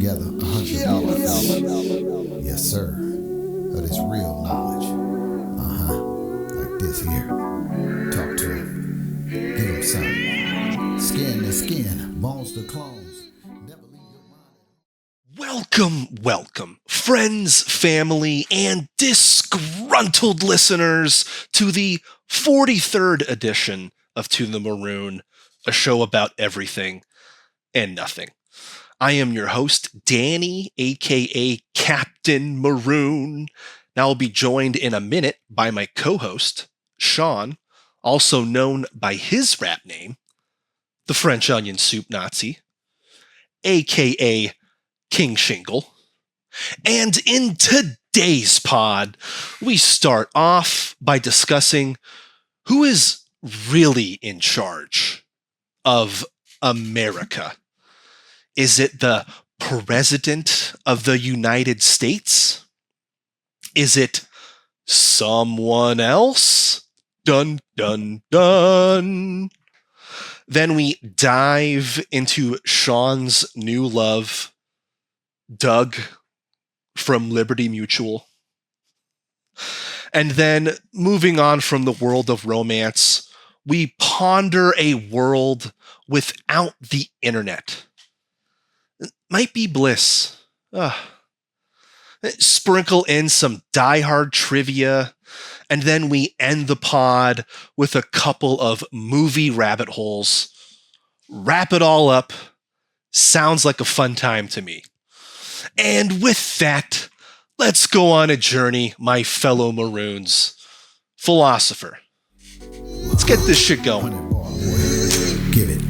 together 100 million. Yes, sir. That is real knowledge. Like this here. Talk to him. Give him something. Skin to skin, bones to clones. Never leave your mind. Welcome, friends, family, and disgruntled listeners to the 43rd edition of To the Maroon, a show about everything and nothing. I am your host, Danny, aka Captain Maroon. Now I'll be joined in a minute by my co-host, Sean, also known by his rap name, the French Onion Soup Nazi, aka King Shingle. And in today's pod, we start off by discussing who is really in charge of America. Is it the President of the United States? Is it someone else? Dun, dun, dun. Then we dive into Sean's new love, Doug from Liberty Mutual. And then moving on from the world of romance, we ponder a world without the internet. It might be bliss. Sprinkle in some diehard trivia, and then we end the pod with a couple of movie rabbit holes. Wrap it all up. Sounds like a fun time to me. And with that, let's go on a journey, my fellow Maroons. Philosopher, let's get this shit going. Give it.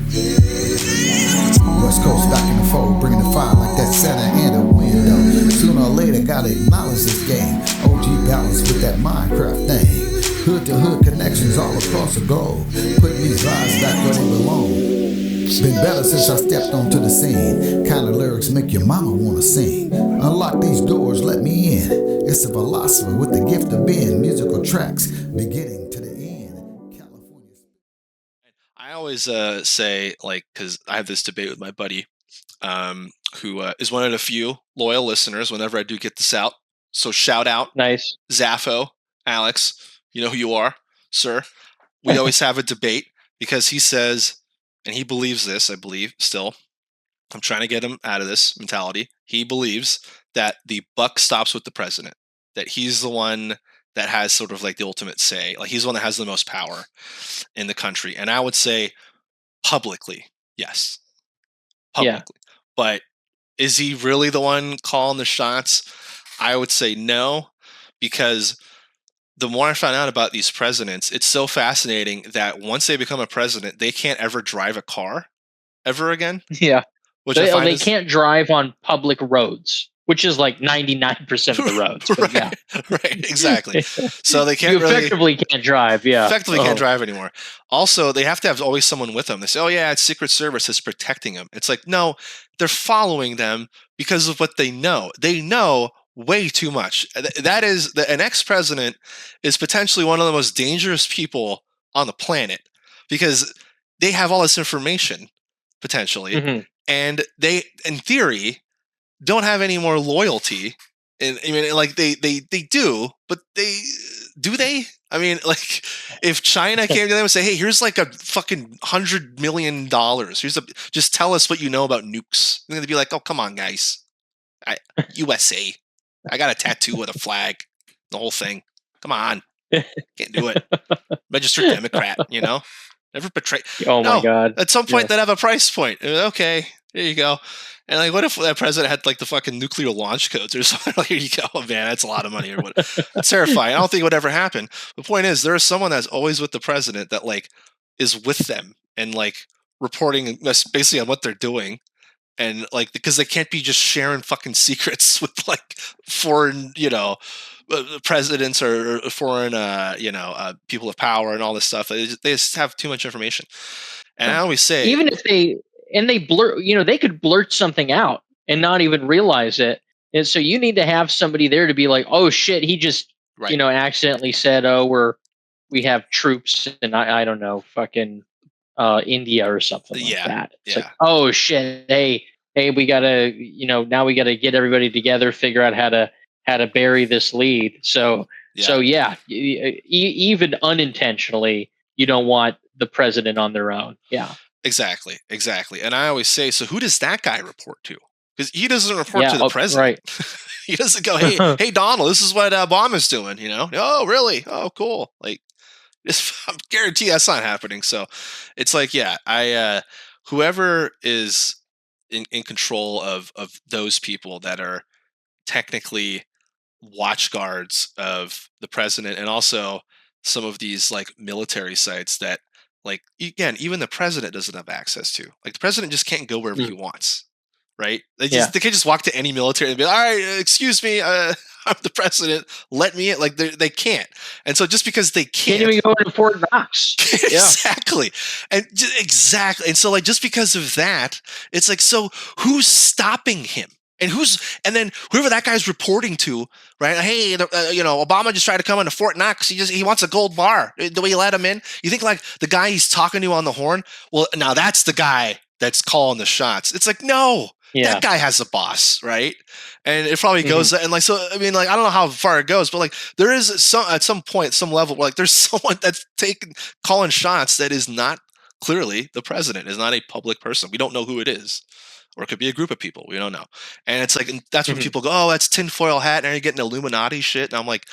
West Coast back in the fold, bringing the fire like that Santa and a window. Sooner or later, gotta acknowledge this game. OG balance with that Minecraft thing. Hood to hood connections all across the globe. Putting these vibes back where they belong. Been better since I stepped onto the scene. Kind of lyrics make your mama wanna sing. Unlock these doors, let me in. It's a philosopher with the gift of being. Musical tracks beginning to the end. California. I always say, like, because I have this debate with my buddy, who is one of the few loyal listeners whenever I do get this out. So shout out, Nice. Zaffo, Alex, you know who you are, sir. We always have a debate because he says, and he believes this, I believe, still. I'm trying to get him out of this mentality. He believes that the buck stops with the president, that he's the one that has sort of like the ultimate say. Like he's the one that has the most power in the country. And I would say publicly, yes. Publicly. Yeah. But is he really the one calling the shots? I would say no, because the more I found out about these presidents, it's so fascinating that once they become a president, they can't ever drive a car ever again. Yeah. Which they can't drive on public roads, which is like 99% of the roads. Right, yeah. Right, exactly. So they can't effectively can't drive, yeah. Effectively can't drive anymore. Also, they have to have always someone with them. They say, oh yeah, it's Secret Service that's protecting them. It's like, no, they're following them because of what they know. They know way too much. That is, an ex-president is potentially one of the most dangerous people on the planet because they have all this information, potentially. Mm-hmm. And they, in theory, don't have any more loyalty. And I mean, like they do, but do they? I mean, like if China came to them and say, "Hey, here's like a fucking $100 million. Just tell us what you know about nukes," they're gonna be like, "Oh, come on, guys, USA. I got a tattoo with a flag, the whole thing. Come on, can't do it. Registered Democrat, you know." Never betray. Oh my God! At some point, they'd have a price point. Okay, here you go. And like, what if that president had like the fucking nuclear launch codes or something? Like, here you go, oh, man. That's a lot of money or what? That's terrifying. I don't think it would ever happen. The point is, there is someone that's always with the president that like is with them and like reporting basically on what they're doing, and like because they can't be just sharing fucking secrets with like foreign, presidents or foreign, people of power and all this stuff. They just have too much information. And I always say, even if they blurt, they could blurt something out and not even realize it. And so you need to have somebody there to be like, oh shit, he just, accidentally said, oh, we have troops in, I don't know, fucking India or something like that. It's like, oh shit, hey, hey, we gotta, now we gotta get everybody together, figure out how to bury this lead. So yeah, even unintentionally, you don't want the president on their own. Yeah. Exactly. And I always say, so who does that guy report to? Because he doesn't report Yeah. to the Oh, president. right. He doesn't go, hey, Donald, this is what Obama's doing. Oh, really? Oh, cool. Like, I guarantee that's not happening. So it's like, yeah, whoever is in control of those people that are technically watch guards of the president, and also some of these like military sites that, like, again, even the president doesn't have access to. Like, the president just can't go wherever he wants, right? They Yeah. can't just walk to any military and be like, all right, excuse me, I'm the president, let me in. Like, they can't. And so just because they Can't can't even go into Fort Knox. Yeah. exactly. And so, like, just because of that, it's like, so who's stopping him? And then whoever that guy's reporting to, right? Hey, Obama just tried to come into Fort Knox. He wants a gold bar. Do we let him in? You think, like, the guy he's talking to on the horn? Well, now that's the guy that's calling the shots. It's like, no, that guy has a boss, right? And it probably goes, and like, so, I mean, like, I don't know how far it goes, but like, there is at some point, some level, where like, there's someone that's calling shots that is not clearly the president, is not a public person. We don't know who it is. Or it could be a group of people. We don't know. And it's like, and that's when people go, oh, that's tinfoil hat. And you're getting Illuminati shit. And I'm like,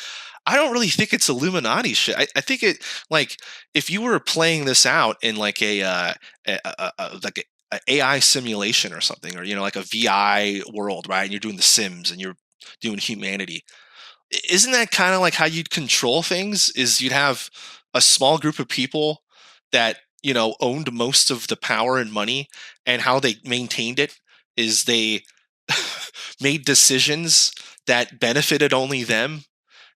I don't really think it's Illuminati shit. I think it, like, if you were playing this out in like a AI simulation or something, or, like a VI world, right? And you're doing The Sims and you're doing humanity. Isn't that kind of like how you'd control things? Is you'd have a small group of people that, owned most of the power and money, and how they maintained it is they made decisions that benefited only them,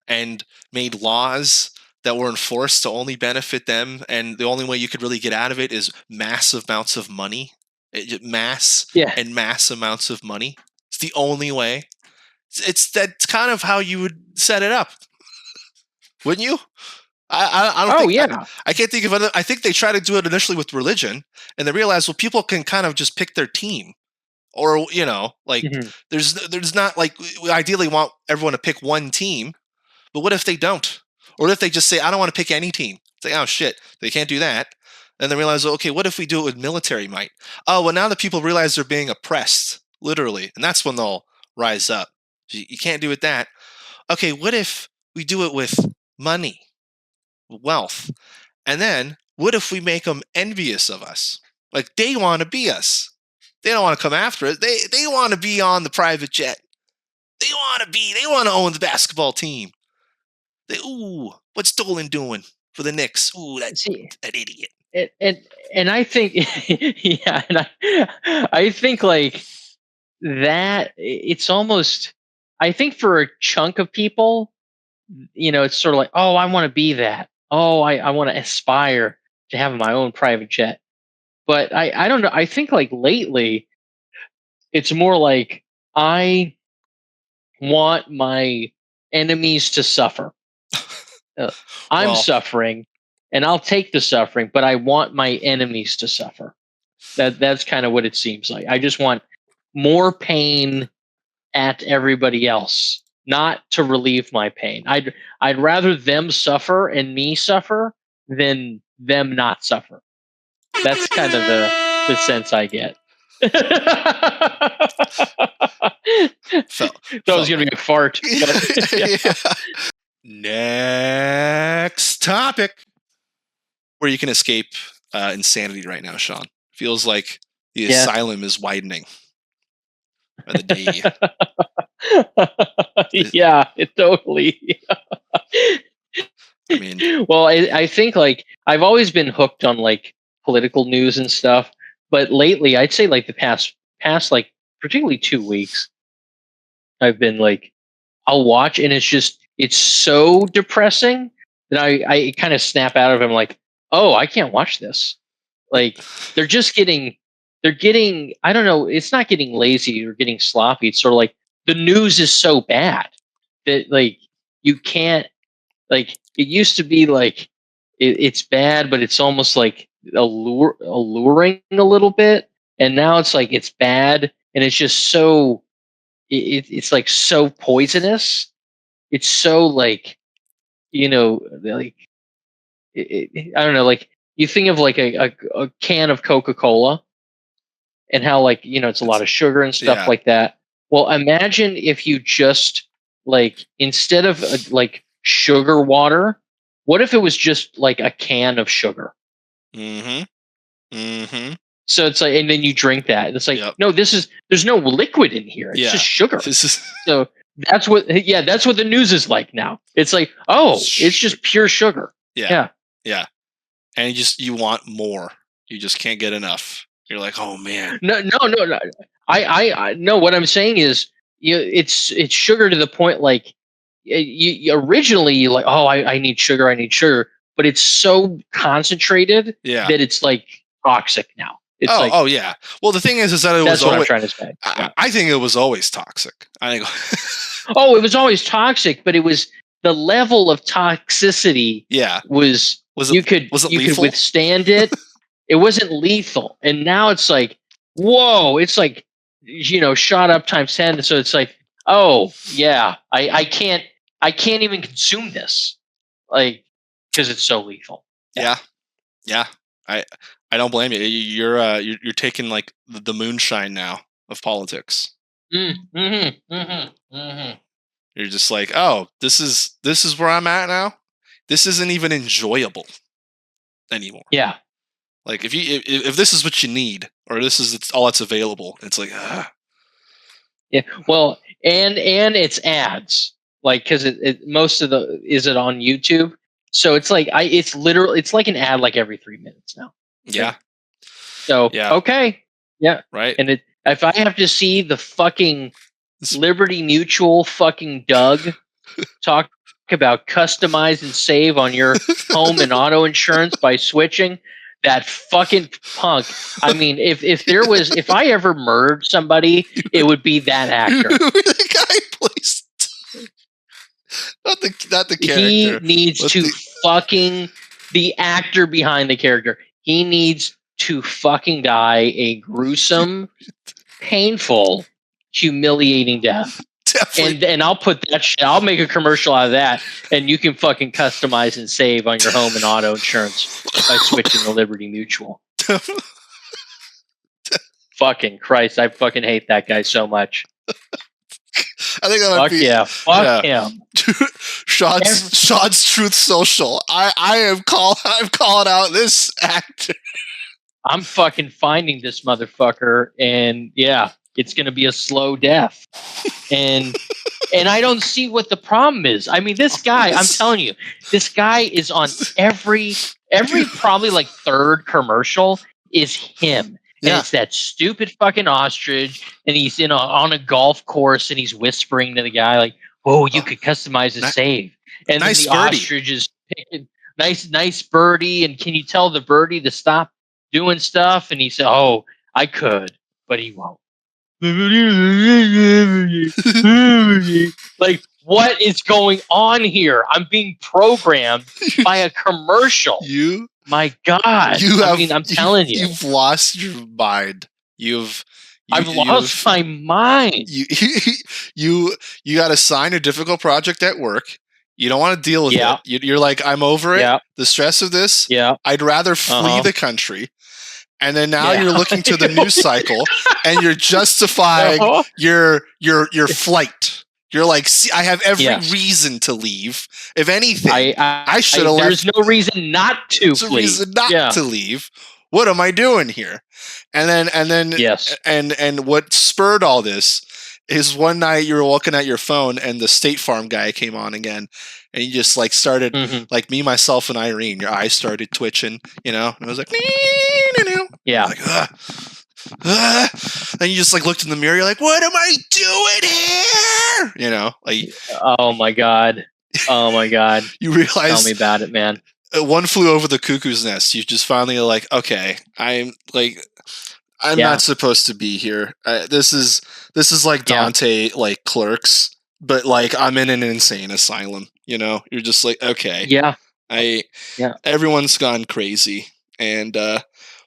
and made laws that were enforced to only benefit them. And the only way you could really get out of it is massive amounts of money, mass amounts of money. It's the only way. That's kind of how you would set it up, wouldn't you? I don't think. Yeah. I can't think of it. I think they try to do it initially with religion, and they realize, well, people can kind of just pick their team, or like, there's not, like, we ideally want everyone to pick one team, but what if they don't? Or what if they just say, I don't want to pick any team? It's like, oh shit, they can't do that. And they realize, okay, what if we do it with military might? Oh, well, now the people realize they're being oppressed, literally, and that's when they'll rise up. You can't do it that. Okay, what if we do it with money? Wealth. And then what if we make them envious of us? Like, they want to be us. They don't want to come after it. They want to be on the private jet. They want to own the basketball team. What's Dolan doing for the Knicks? Ooh, that idiot. And I think, yeah, and I think, like, that it's almost, I think for a chunk of people, it's sort of like, oh, I want to be that. Oh, I want to aspire to have my own private jet. But I don't know. I think, like, lately, it's more like, I want my enemies to suffer. I'm suffering, and I'll take the suffering, but I want my enemies to suffer. That's kind of what it seems like. I just want more pain at everybody else, not to relieve my pain. I'd rather them suffer and me suffer than them not suffer. That's kind of the sense I get. That was gonna be a fart. But, yeah. Next topic, where you can escape insanity right now, Sean. Feels like the asylum is widening by the day. Yeah, it totally. I mean, well, I think, like, I've always been hooked on, like, political news and stuff, but lately, I'd say, like, the past like, particularly 2 weeks, I've been like, I'll watch, and it's so depressing that I kind of snap out of it. I'm like, oh, I can't watch this. Like, they're getting, I don't know, it's not getting lazy or getting sloppy. It's sort of like, the news is so bad that, like, you can't, like, it used to be like, it's bad, but it's almost like alluring a little bit. And now it's like, it's bad, and it's just so it's like so poisonous. It's so like, like I don't know, like you think of like a can of Coca-Cola and how like, it's a lot of sugar and stuff Yeah. like that. Well, imagine if you just like, instead of like sugar water, what if it was just like a can of sugar? Mm-hmm. Mm-hmm. So it's like, and then you drink that. And it's like, Yep. no, there's no liquid in here. It's just sugar. This is So that's what the news is like now. It's like, oh, it's just pure sugar. Yeah. And you want more. You just can't get enough. You're like, oh man. No. I no. What I'm saying is, it's sugar to the point like, you originally you're like, oh, I need sugar, but it's so concentrated Yeah. that it's like toxic now. It's like, oh yeah. Well, the thing is that it that's was what I'm always. trying to say. Yeah. I think it was always toxic. I think. Oh, it was always toxic, but it was the level of toxicity. Yeah. Was it? You could withstand it. It wasn't lethal, and now it's like, whoa! It's like, shot up times 10. So it's like, oh yeah, I can't even consume this, like, because it's so lethal. Yeah. I don't blame you. You're taking like the moonshine now of politics. You're just like, oh, this is where I'm at now. This isn't even enjoyable anymore. Yeah. Like if this is what you need, or this is all that's available, it's like, Yeah. Well, and it's ads, like, because it most of is it on YouTube, so it's like it's literally, it's like an ad like every 3 minutes now. Yeah. So yeah. Okay. Yeah. Right. And if I have to see the fucking Liberty Mutual fucking Doug talk about customize and save on your home and auto insurance by switching, that fucking punk. I mean, if I ever murdered somebody, it would be that actor. The guy plays not the character. He needs to fucking, the actor behind the character. He needs to fucking die a gruesome, painful, humiliating death. Definitely. And I'll put that shit. I'll make a commercial out of that, and you can fucking customize and save on your home and auto insurance by switching to Liberty Mutual. Fucking Christ, I fucking hate that guy so much. I think that might be. Fuck him. Sean's Truth Social. I'm calling out this actor. I'm fucking finding this motherfucker, and yeah, it's gonna be a slow death. And I don't see what the problem is. I mean, this guy, I'm telling you, this guy is on every probably like third commercial is him. And it's that stupid fucking ostrich, and he's on a golf course, and he's whispering to the guy like, "Oh, you could customize a save." And nice then the birdie. ostrich is picking, nice birdie, and can you tell the birdie to stop doing stuff? And he said, "Oh, I could, but he won't." Like, what is going on here? I'm being programmed by a commercial. My God. I'm telling you. You've lost your mind. I've lost my mind. You got assigned a difficult project at work. You don't want to deal with it. You're like, I'm over it. Yeah. The stress of this. Yeah. I'd rather flee the country. And then now you're looking to the news cycle, and you're justifying your flight. You're like, see, I have every reason to leave. If anything, I should have left. There's no reason not to. There's a reason not to leave. What am I doing here? And then yes. And what spurred all this is one night you were looking at your phone, and the State Farm guy came on again. And you just like started like me, myself, and Irene. Your eyes started twitching, and it was like, yeah, like, and you just like looked in the mirror. You're like, what am I doing here? Like, oh my god, you realize. Tell me about it, man. One Flew Over the Cuckoo's Nest. You just finally are like, okay, I'm not supposed to be here. This is like Dante, like Clerks. But like I'm in an insane asylum, You're just like, okay, everyone's gone crazy, and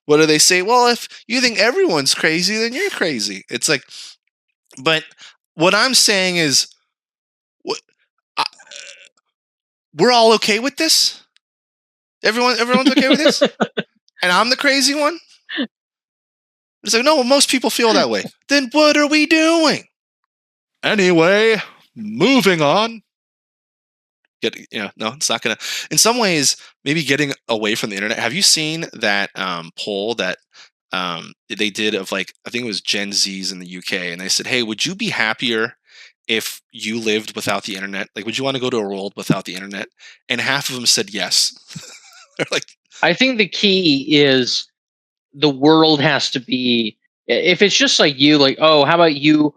what do they say? Well, if you think everyone's crazy, then you're crazy. It's like, but what I'm saying is, I, we're all okay with this. Everyone's okay with this, and I'm the crazy one. It's like, no, most people feel that way. Then what are we doing? Anyway, moving on. No, it's not gonna. In some ways, maybe getting away from the internet. Have you seen that poll that they did of like, I think it was Gen Zs in the UK, and they said, "Hey, would you be happier if you lived without the internet? Like, would you want to go to a world without the internet?" And half of them said yes. They're like, I think the key is the world has to be. If it's just like you, like, oh, how about you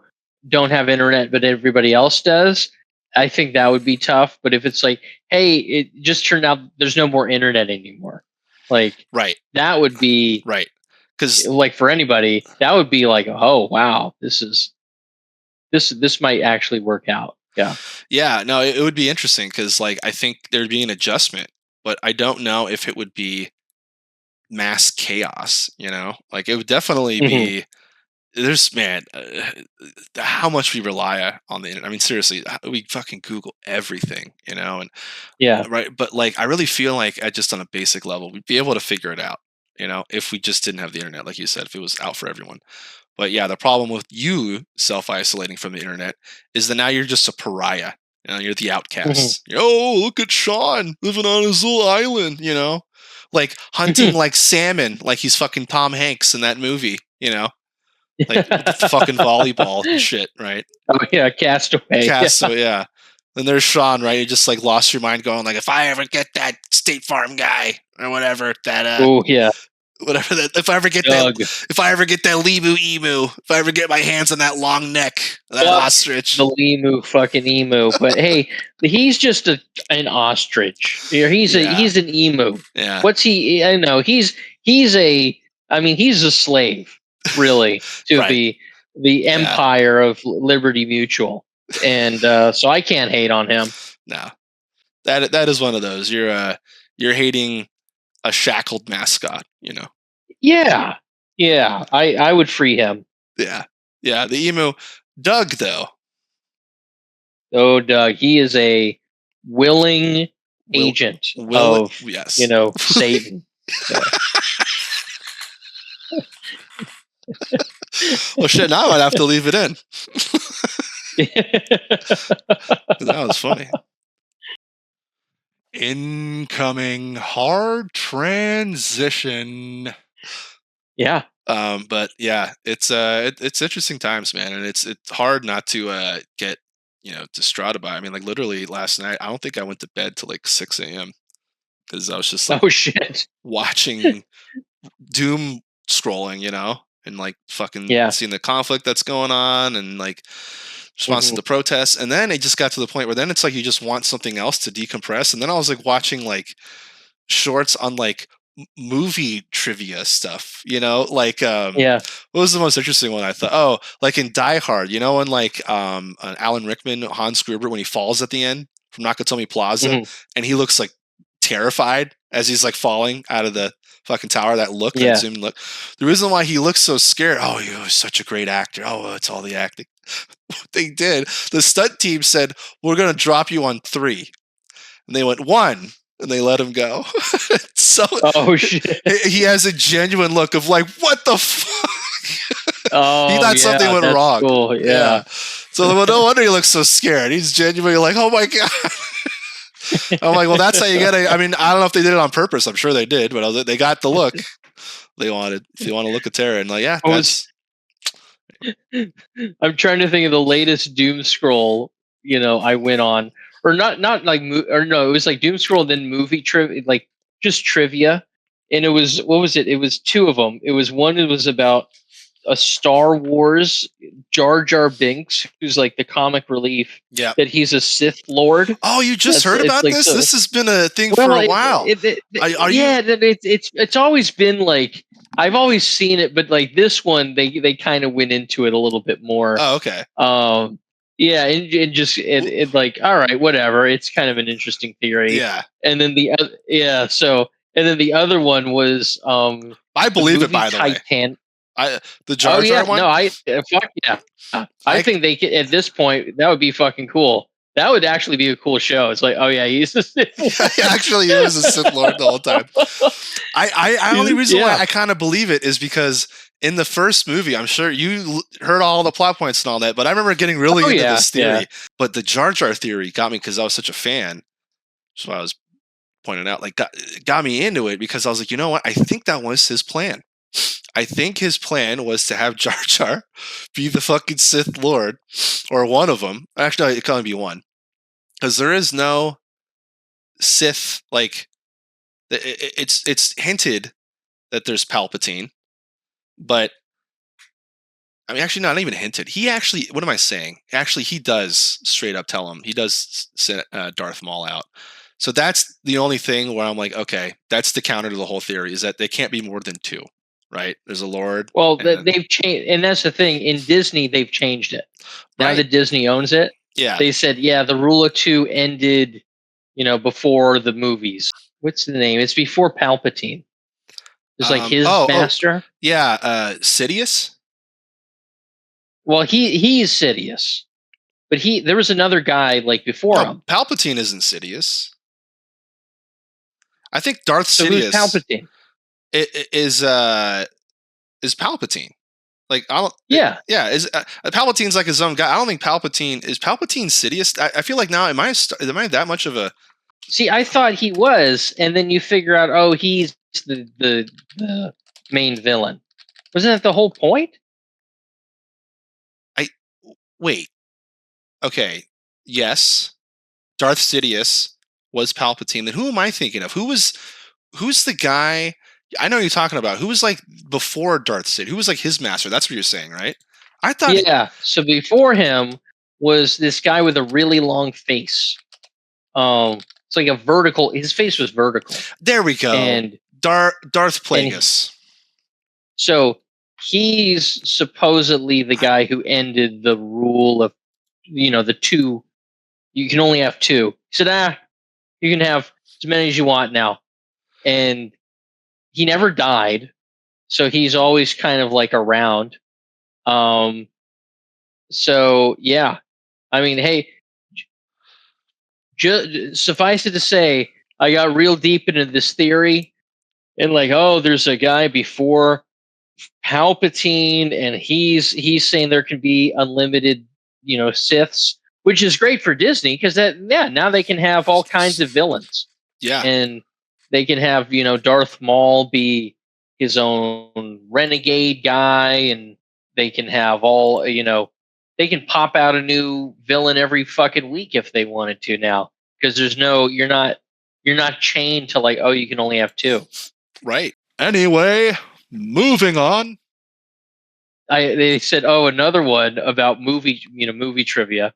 don't have internet, but everybody else does? I think that would be tough. But if it's like, hey, it just turned out there's no more internet anymore, like, right, that would be right, because like for anybody, that would be like, oh wow, this might actually work out. yeah, no, it would be interesting because like I think there'd be an adjustment, but I don't know if it would be mass chaos. Like it would definitely be. There's how much we rely on the internet. I mean, seriously, we fucking Google everything, and right. But like, I really feel like just on a basic level, we'd be able to figure it out, if we just didn't have the internet, like you said, if it was out for everyone. But yeah, the problem with you self-isolating from the internet is that now you're just a pariah. You're the outcast. Oh, look at Sean living on his little island, like hunting like salmon, like he's fucking Tom Hanks in that movie, like the fucking volleyball and shit, right? Oh yeah, Castaway. Castaway, yeah. Then there's Sean, right? You just like lost your mind, going like, if I ever get that State Farm guy or whatever, that Oh yeah, whatever that, if I ever get Doug. that lemur emu, if I ever get my hands on that long neck, that ostrich, the lemur, fucking emu. But hey, he's just an ostrich. He's an emu. Yeah. What's he? I know he's a. I mean, he's a slave, really, to Right. the empire of Liberty Mutual, and so I can't hate on him. No, that is one of those. You're hating a shackled mascot, Yeah, I would free him. Yeah. The emu, Doug, though. Oh, Doug, he is a willing agent of yes. Satan. Well, shit, now I'd have to leave it in. That was funny. Incoming hard transition. Yeah. But yeah, it's interesting times, man, and it's hard not to get distraught about it. I mean, like literally last night, I don't think I went to bed till like 6 a.m. because I was just like, oh shit, watching doom scrolling, and like fucking seeing the conflict that's going on and like response to the protests. And then it just got to the point where then it's like you just want something else to decompress. And then I was like watching like shorts on like movie trivia stuff, like what was the most interesting one I thought? Oh, like in Die Hard, when like Alan Rickman, Hans Gruber, when he falls at the end from Nakatomi Plaza and he looks like terrified as he's like falling out of the fucking tower, that look, that zoomed look. The reason why he looks so scared, oh, he was such a great actor. Oh, it's all the acting. What they did, the stunt team said, we're going to drop you on 3. And they went 1. And they let him go. So oh shit! He has a genuine look of like, what the fuck? Oh, he thought something went wrong. Cool. Yeah. So no wonder he looks so scared. He's genuinely like, oh my god. I'm like, well, that's how you get it. I mean, I don't know if they did it on purpose. I'm sure they did, but they got the look they wanted. If you want to look at Terra, and like, yeah, that's. I'm trying to think of the latest doom scroll. I went on. Or not like, or no, it was like doom scroll, then movie trivia, like just trivia, and it was, what was it? It was 2 of them. It was one. It was about a Star Wars Jar Jar Binks, who's like the comic relief. Yeah, that he's a Sith Lord. Oh, you just heard about like, this? This has been a thing for a while. It's always been like, I've always seen it, but like this one, they kind of went into it a little bit more. Oh, okay. Yeah, and just it like, all right, whatever. It's kind of an interesting theory. Yeah. And then so and then the other one was I believe it, by the way. Titanic. The Jar Jar one. No, fuck yeah. I think they could, at this point, that would be fucking cool. That would actually be a cool show. It's like, oh yeah, he's a Sith Lord. Actually, he was a Sith Lord the whole time. I only reason why I kind of believe it is because in the first movie, I'm sure you heard all the plot points and all that, but I remember getting really into this theory. Yeah. But the Jar Jar theory got me because I was such a fan. That's why I was pointing out, like, got me into it because I was like, you know what? I think that was his plan. I think his plan was to have Jar Jar be the fucking Sith Lord, or one of them. Actually, it can only be one, because there is no Sith. Like, it's hinted that there's Palpatine, but I mean, actually, not even hinted. He actually, what am I saying? Actually, he does straight up tell him. He does send Darth Maul out. So that's the only thing where I'm like, okay, that's the counter to the whole theory, is that they can't be more than two. Right, there's a Lord. Well, they've changed, and that's the thing. In Disney, they've changed it. Now that Disney owns it, they said, the rule of two ended, before the movies. What's the name? It's before Palpatine. It's like his master. Sidious. Well, he's Sidious, but there was another guy like before him. Palpatine isn't Sidious. I think Darth Sidious. Who's Palpatine? Is Palpatine. Like, I don't. Yeah. Is Palpatine's like his own guy. I don't think Palpatine is Sidious. I feel like now am I that much of a? See, I thought he was, and then you figure out, he's the main villain. Wasn't that the whole point? Wait. Okay. Yes, Darth Sidious was Palpatine. Then who am I thinking of? Who's the guy? I know who you're talking about. Who was like before Darth Sidious? Who was like his master? That's what you're saying, right? I thought. Yeah. So before him was this guy with a really long face. It's like a vertical. His face was vertical. There we go. And Darth Plagueis. So he's supposedly the guy who ended the rule of, the two. You can only have two. He said, you can have as many as you want now, and he never died, so he's always kind of like around. So yeah, I mean, hey, suffice it to say, I got real deep into this theory, and like, there's a guy before Palpatine, and he's saying there can be unlimited, Siths, which is great for Disney because now they can have all kinds of villains. Yeah, and they can have, Darth Maul be his own renegade guy, and they can have all, they can pop out a new villain every fucking week if they wanted to now, because you're not chained to like, you can only have two. Right. Anyway, moving on. They said, another one about movie trivia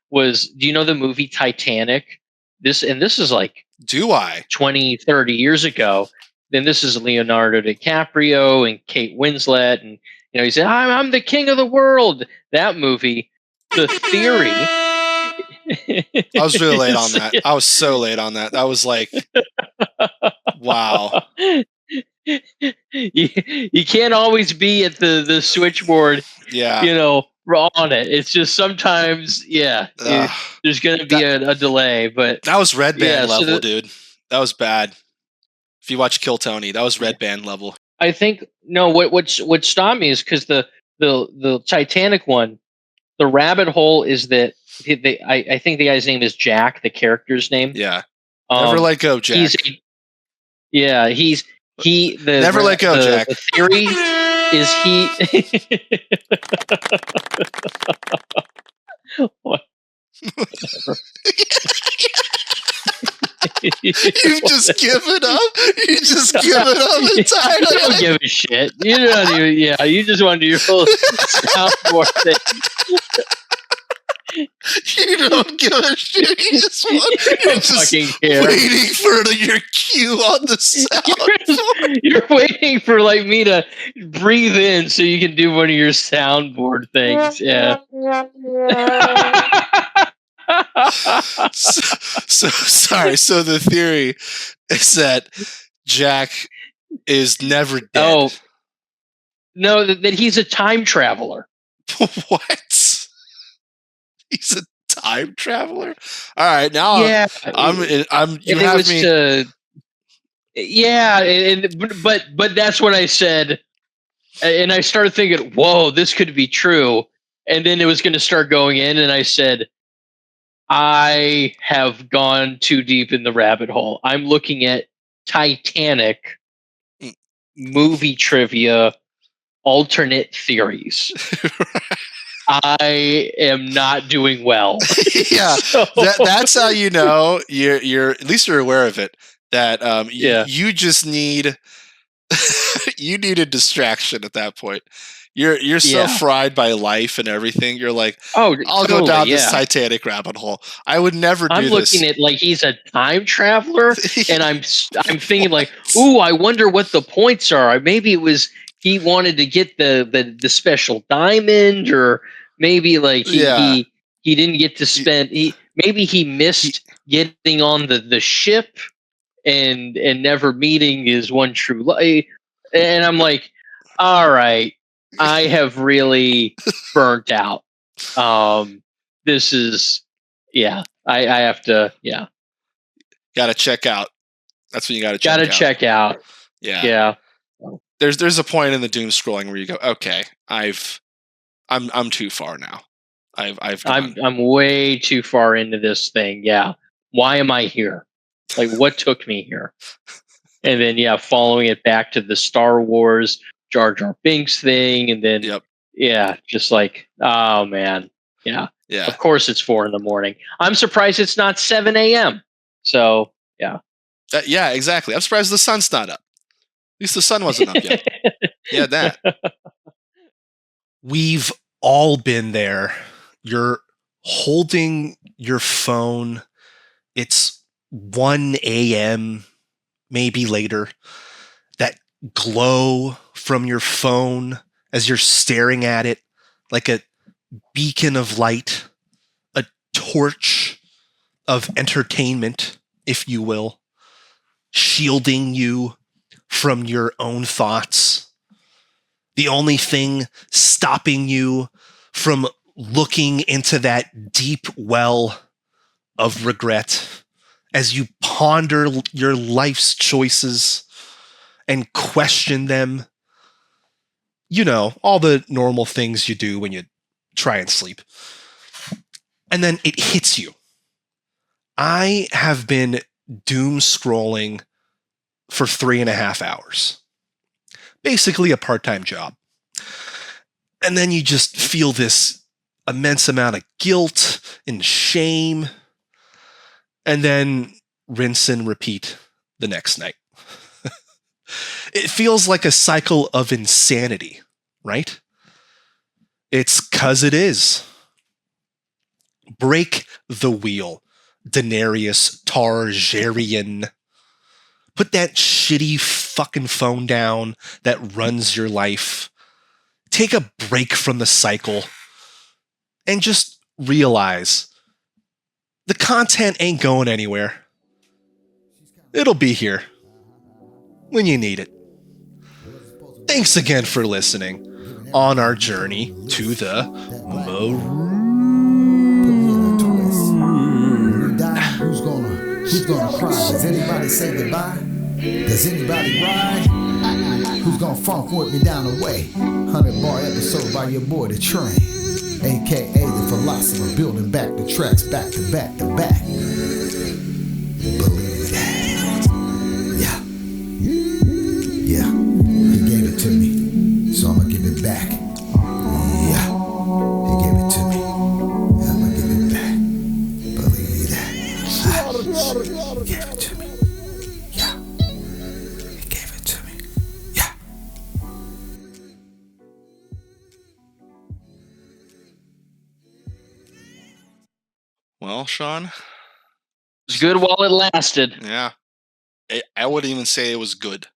was, do you know the movie Titanic? This is like, do I 20, 30 years ago. Then this is Leonardo DiCaprio and Kate Winslet, and he said, I'm the king of the world. That movie, the theory. I was really late on that. I was so late on that. That was like, wow. You can't always be at the switchboard. Yeah. On it. It's just sometimes, there's going to be a delay. But that was red band level, dude. That was bad. If you watch Kill Tony, that was red band level. I think what stopped me is because the Titanic one, the rabbit hole is that I think the guy's name is Jack, the character's name. Yeah. Never let go, Jack. Never let go, Jack. The theory is what? You've just given up. You just given up entirely. You don't give a shit. You don't even. Yeah, you just want to do your whole soundboard thing. You don't give a shit. You just you're just waiting for your cue on the sound. You're waiting for like me to breathe in so you can do one of your soundboard things. Yeah. So sorry. So the theory is that Jack is never dead. Oh, no, that he's a time traveler. What? He's a time traveler? All right, now Yeah, you have me. But that's when I said, and I started thinking, whoa, this could be true. And then it was going to start going in, and I said, I have gone too deep in the rabbit hole. I'm looking at Titanic movie trivia alternate theories. I am not doing well. Yeah, So, that's how you know you're at least you're aware of it. That yeah. you just need you need a distraction at that point. You're so fried by life and everything. You're like, oh, I'll totally, go down this Titanic rabbit hole. I would never do I'm this. looking at like he's a time traveler, and I'm thinking like, ooh, I wonder what the points are. Maybe it was he wanted to get the special diamond, or maybe like he didn't get to spend. Maybe he missed getting on the ship and never meeting his one true love. And I'm like, all right, I have really burnt out. This is, I have to, Gotta check out. That's when you gotta check out. Yeah. There's a point in the doom scrolling where you go, okay, I'm too far now. I'm way too far into this thing. Yeah. Why am I here? Like, what took me here? And then, following it back to the Star Wars Jar Jar Binks thing, and then, just like, oh man, yeah. Of course, it's 4 a.m. I'm surprised it's not 7 a.m. So, yeah. Yeah, exactly. I'm surprised the sun's not up. At least the sun wasn't up yet. Yeah, that. We've all been there. You're holding your phone. It's 1 a.m., maybe later. That glow from your phone as you're staring at it like a beacon of light, a torch of entertainment, if you will, shielding you from your own thoughts. The only thing stopping you from looking into that deep well of regret as you ponder your life's choices and question them. You know, all the normal things you do when you try and sleep. And then it hits you. I have been doom scrolling for 3.5 hours. Basically a part-time job. And then you just feel this immense amount of guilt and shame. And then rinse and repeat the next night. It feels like a cycle of insanity, right? It's 'cause it is. Break the wheel, Daenerys Targaryen. Put that shitty fucking phone down that runs your life. Take a break from the cycle and just realize the content ain't going anywhere. It'll be here when you need it. Thanks again for listening on our journey to the Maroon. Who's gonna cry? Does anybody say goodbye? Does anybody ride? Who's gonna funk with me down the way? 100-bar episode by your boy the Train, aka the Philosopher, building back the tracks back to back to back. Believe that. Yeah, he gave it to me, so I'ma give it back. Yeah, he gave it to me, I'ma give it back. Believe that. He gave it to me. Yeah, he gave it to me. Yeah. Well, Sean, It was good while it lasted. yeah. I wouldn't even say it was good.